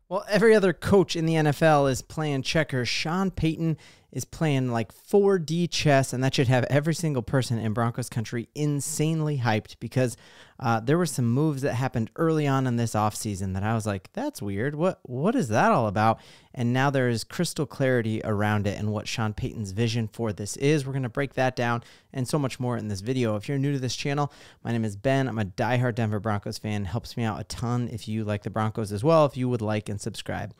Well, every other coach in the NFL is playing checkers. Sean Payton is playing like 4D chess, and that should have every single person in Broncos country insanely hyped because there were some moves that happened early on in this offseason that I was like, that's weird. What is that all about? And now there is crystal clarity around it and what Sean Payton's vision for this is. We're going to break that down and so much more in this video. If you're new to this channel, my name is Ben. I'm a diehard Denver Broncos fan. Helps me out a ton if you like the Broncos as well, if you would like and subscribe.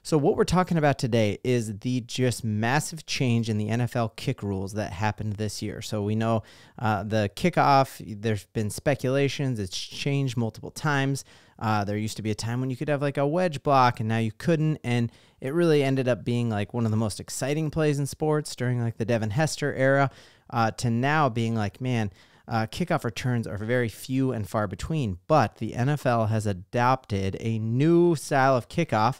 So what we're talking about today is the just massive change in the NFL kick rules that happened this year. So we know the kickoff, there's been speculations, it's changed multiple times. There used to be a time when you could have like a wedge block and now you couldn't. And it really ended up being like one of the most exciting plays in sports during like the Devin Hester era to now being like, man, kickoff returns are very few and far between. But the NFL has adopted a new style of kickoff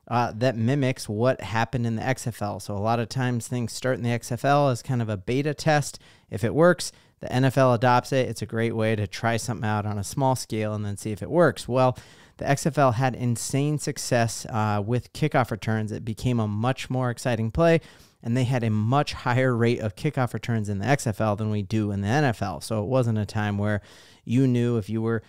that mimics what happened in the XFL. So a lot of times things start in the XFL as kind of a beta test. If it works, the NFL adopts it. It's a great way to try something out on a small scale and then see if it works. Well, the XFL had insane success with kickoff returns. It became a much more exciting play, and they had a much higher rate of kickoff returns in the XFL than we do in the NFL. So it wasn't a time where you knew if you were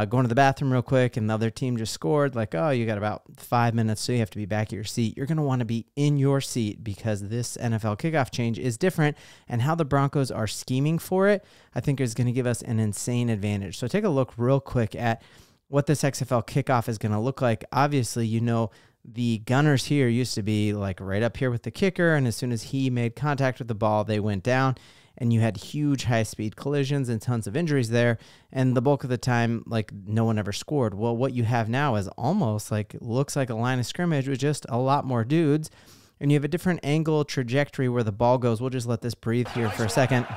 going to the bathroom real quick and the other team just scored, like, oh, you got about 5 minutes, so you have to be back at your seat. You're going to want to be in your seat because this NFL kickoff change is different, and how the Broncos are scheming for it, I think is going to give us an insane advantage. So take a look real quick at what this XFL kickoff is going to look like. Obviously, you know, the gunners here used to be like right up here with the kicker, and as soon as he made contact with the ball, they went down. And you had huge high-speed collisions and tons of injuries there, and the bulk of the time, like, no one ever scored. Well, what you have now is almost like, looks like a line of scrimmage with just a lot more dudes, and you have a different angle trajectory where the ball goes. We'll just let this breathe here for a second,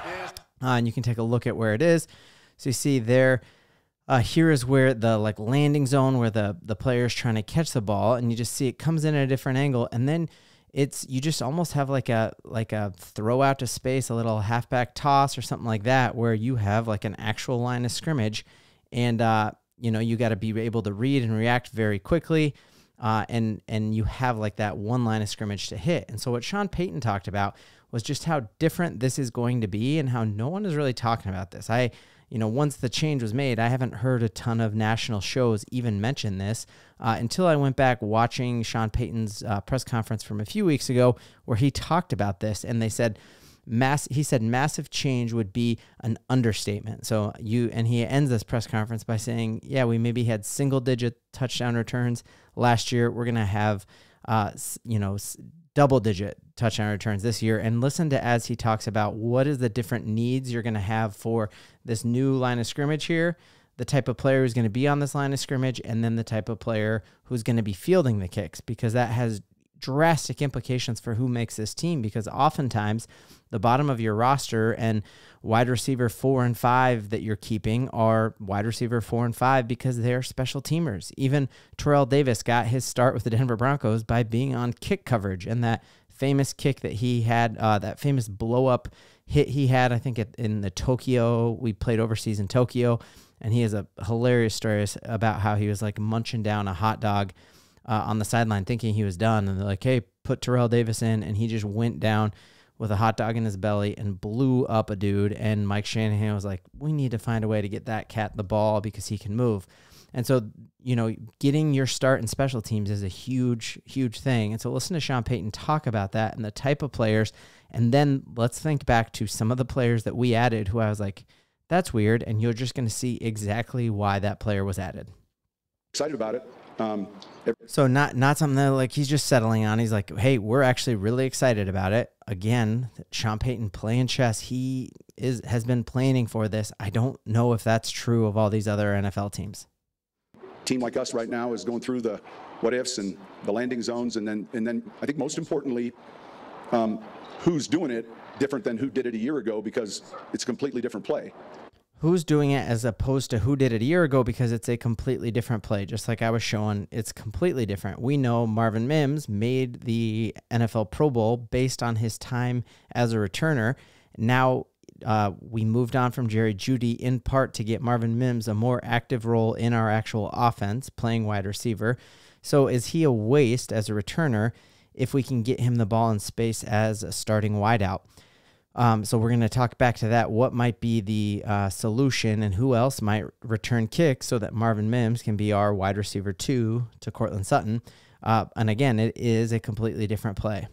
and you can take a look at where it is. So you see there, here is where the like landing zone where the player is trying to catch the ball, and you just see it comes in at a different angle, and then you just almost have like a throw out to space, a little halfback toss or something like that, where you have like an actual line of scrimmage, and you know, you got to be able to read and react very quickly, and you have like that one line of scrimmage to hit. And so what Sean Payton talked about was just how different this is going to be and how no one is really talking about this. You know, once the change was made, I haven't heard a ton of national shows even mention this until I went back watching Sean Payton's press conference from a few weeks ago where he talked about this, and they said he said massive change would be an understatement. So and he ends this press conference by saying, yeah, we maybe had single-digit touchdown returns last year. We're going to have, you know, double-digit touchdown returns this year. And listen to as he talks about what is the different needs you're going to have for this new line of scrimmage here, the type of player who's going to be on this line of scrimmage, and then the type of player who's going to be fielding the kicks, because that has drastic implications for who makes this team, because oftentimes the bottom of your roster and wide receiver 4 and 5 that you're keeping are wide receiver 4 and 5 because they're special teamers. Even Terrell Davis got his start with the Denver Broncos by being on kick coverage, and that famous kick that he had, that famous blow-up hit he had, I think in the Tokyo, we played overseas in Tokyo, and he has a hilarious story about how he was like munching down a hot dog on the sideline thinking he was done, and they're like, hey, put Terrell Davis in, and he just went down with a hot dog in his belly and blew up a dude, and Mike Shanahan was like, we need to find a way to get that cat the ball because he can move. And so, you know, getting your start in special teams is a huge, huge thing. And so listen to Sean Payton talk about that and the type of players, and then let's think back to some of the players that we added who I was like, that's weird, and you're just going to see exactly why that player was added. Excited about it. So not something that like he's just settling on. He's like, hey, we're actually really excited about it. Again, Sean Payton playing chess. He has been planning for this. I don't know if that's true of all these other NFL teams. Team like us right now is going through the what ifs and the landing zones, and then I think most importantly, who's doing it different than who did it a year ago, because it's a completely different play. Who's doing it as opposed to who did it a year ago, because it's a completely different play. Just like I was showing, it's completely different. We know Marvin Mims made the NFL Pro Bowl based on his time as a returner. Now we moved on from Jerry Jeudy in part to get Marvin Mims a more active role in our actual offense, playing wide receiver. So is he a waste as a returner if we can get him the ball in space as a starting wideout? So we're going to talk back to that. What might be the solution, and who else might return kicks so that Marvin Mims can be our wide receiver 2 to Cortland Sutton? And again, it is a completely different play.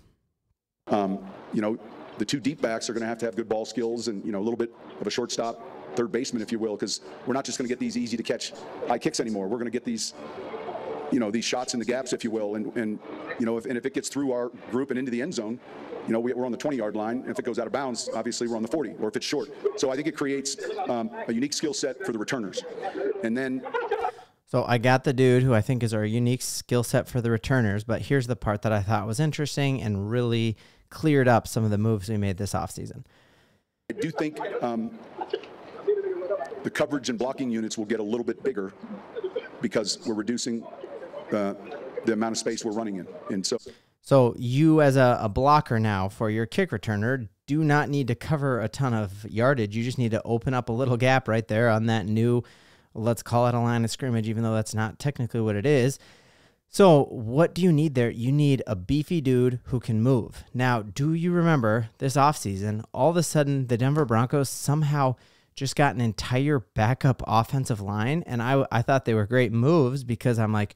You know, the 2 deep backs are going to have good ball skills and, you know, a little bit of a shortstop, third baseman, if you will, because we're not just going to get these easy to catch high kicks anymore. We're going to get these, you know, these shots in the gaps, if you will. And you know, if it gets through our group and into the end zone, you know, we're on the 20-yard line. And if it goes out of bounds, obviously we're on the 40, or if it's short. So I think it creates a unique skill set for the returners. And then... So I got the dude who I think is our unique skill set for the returners, but here's the part that I thought was interesting and really cleared up some of the moves we made this offseason. I do think the coverage and blocking units will get a little bit bigger because we're reducing the amount of space we're running in. And so you as a blocker now for your kick returner do not need to cover a ton of yardage. You just need to open up a little gap right there on that new, let's call it a line of scrimmage, even though that's not technically what it is. So what do you need there? You need a beefy dude who can move. Now, do you remember this offseason, all of a sudden the Denver Broncos somehow just got an entire backup offensive line? And I thought they were great moves because I'm like,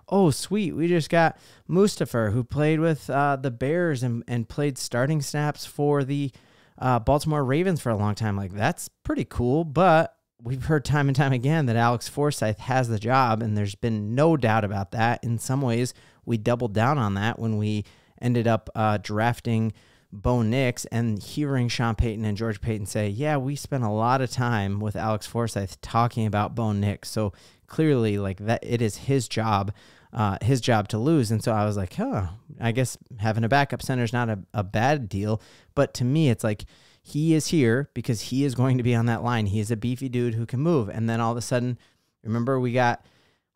oh, sweet, we just got Mustapher, who played with the Bears and played starting snaps for the Baltimore Ravens for a long time. Like, that's pretty cool, but we've heard time and time again that Alex Forsythe has the job, and there's been no doubt about that. In some ways, we doubled down on that when we ended up drafting Bo Nix and hearing Sean Payton and George Payton say, yeah, we spent a lot of time with Alex Forsythe talking about Bo Nix. So clearly, like, that, it is his job to lose. And so I was like, I guess having a backup center is not a bad deal. But to me, it's like, he is here because he is going to be on that line. He is a beefy dude who can move. And then all of a sudden, remember, we got,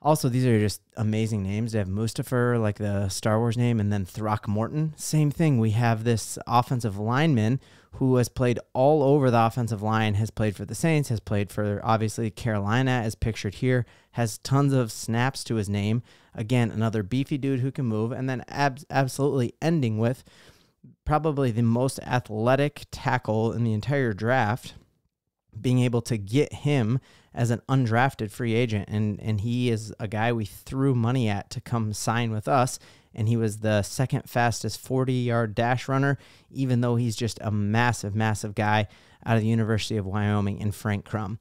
also, these are just amazing names. They have Mustapher, like the Star Wars name, and then Throckmorton. Same thing. We have this offensive lineman who has played all over the offensive line, has played for the Saints, has played for, obviously, Carolina, as pictured here, has tons of snaps to his name. Again, another beefy dude who can move. And then absolutely ending with probably the most athletic tackle in the entire draft, being able to get him as an undrafted free agent. And he is a guy we threw money at to come sign with us. And he was the second fastest 40-yard dash runner, even though he's just a massive, massive guy out of the University of Wyoming in Frank Crum.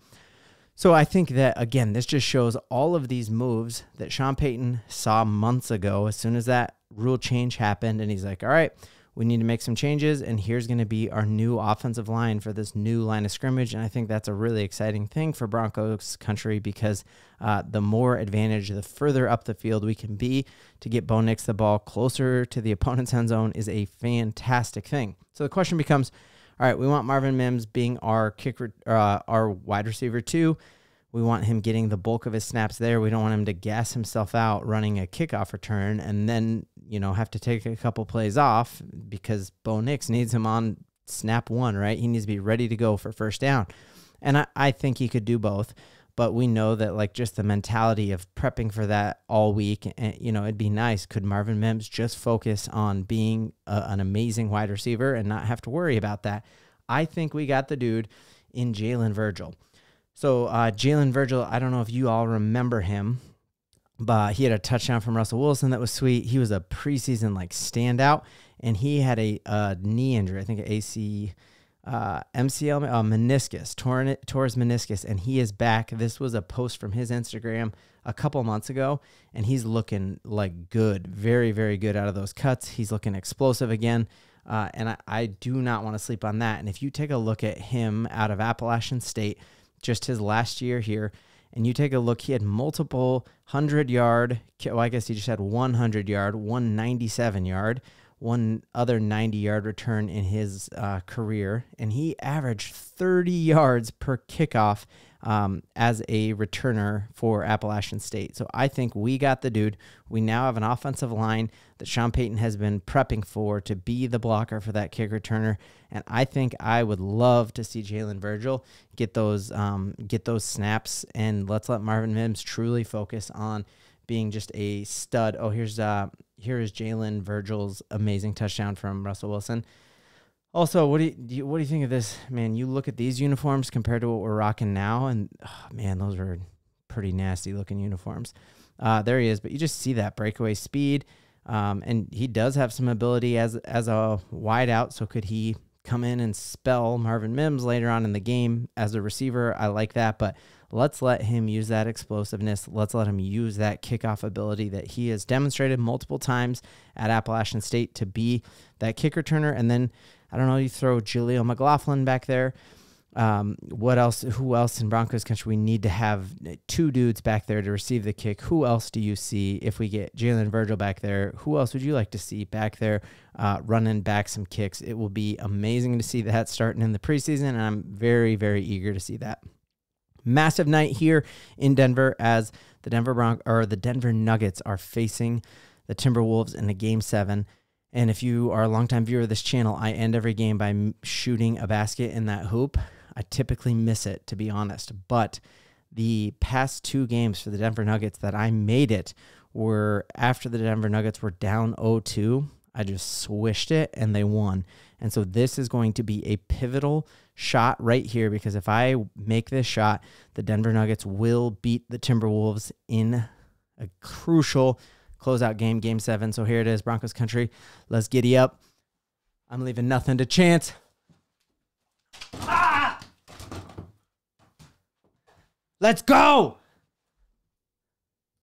So I think that, again, this just shows all of these moves that Sean Payton saw months ago as soon as that rule change happened. And he's like, all right, we need to make some changes, and here's going to be our new offensive line for this new line of scrimmage. And I think that's a really exciting thing for Broncos country because the more advantage, the further up the field we can be to get Bo Nix the ball closer to the opponent's end zone is a fantastic thing. So the question becomes, all right, we want Marvin Mims being our our wide receiver 2. We want him getting the bulk of his snaps there. We don't want him to gas himself out running a kickoff return and then, have to take a couple plays off because Bo Nix needs him on snap 1, right? He needs to be ready to go for first down. And I think he could do both, but we know that, like, just the mentality of prepping for that all week, and, it'd be nice. Could Marvin Mims just focus on being an amazing wide receiver and not have to worry about that? I think we got the dude in Jalen Virgil. So Jalen Virgil, I don't know if you all remember him, but he had a touchdown from Russell Wilson that was sweet. He was a preseason standout, and he had a knee injury, I think an MCL, meniscus, tore his meniscus, and he is back. This was a post from his Instagram a couple months ago, and he's looking like good, very, very good out of those cuts. He's looking explosive again. And I do not want to sleep on that. And if you take a look at him out of Appalachian State, just his last year here, and you take a look, he had multiple 100-yard, well, I guess he just had 100-yard, 197-yard, one other 90-yard return in his career, and he averaged 30 yards per kickoff as a returner for Appalachian State. So I think we got the dude. We now have an offensive line that Sean Payton has been prepping for to be the blocker for that kick returner, and I think I would love to see Jalen Virgil get those snaps, and let's let Marvin Mims truly focus on being just a stud. Oh, here is Jalen Virgil's amazing touchdown from Russell Wilson. Also, what do you think of this, man? You look at these uniforms compared to what we're rocking now, and oh, man, those are pretty nasty looking uniforms. There he is, but you just see that breakaway speed, and he does have some ability as a wide out. So could he come in and spell Marvin Mims later on in the game as a receiver? I like that, but let's let him use that explosiveness. Let's let him use that kickoff ability that he has demonstrated multiple times at Appalachian State to be that kick returner. And then, I don't know, you throw Jaleel McLaughlin back there. What else? Who else in Broncos country? We need to have two dudes back there to receive the kick. Who else do you see if we get Jalen Virgil back there? Who else would you like to see back there running back some kicks? It will be amazing to see that starting in the preseason, and I'm very, very eager to see that. Massive night here in Denver as the Denver Nuggets are facing the Timberwolves in a Game 7. And if you are a longtime viewer of this channel, I end every game by shooting a basket in that hoop. I typically miss it, to be honest. But the past 2 games for the Denver Nuggets that I made it were after the Denver Nuggets were down 0-2. I just swished it, and they won. And so this is going to be a pivotal shot right here, because if I make this shot, the Denver Nuggets will beat the Timberwolves in a crucial closeout game, Game 7. So here it is, Broncos country. Let's giddy up. I'm leaving nothing to chance. Ah! Let's go!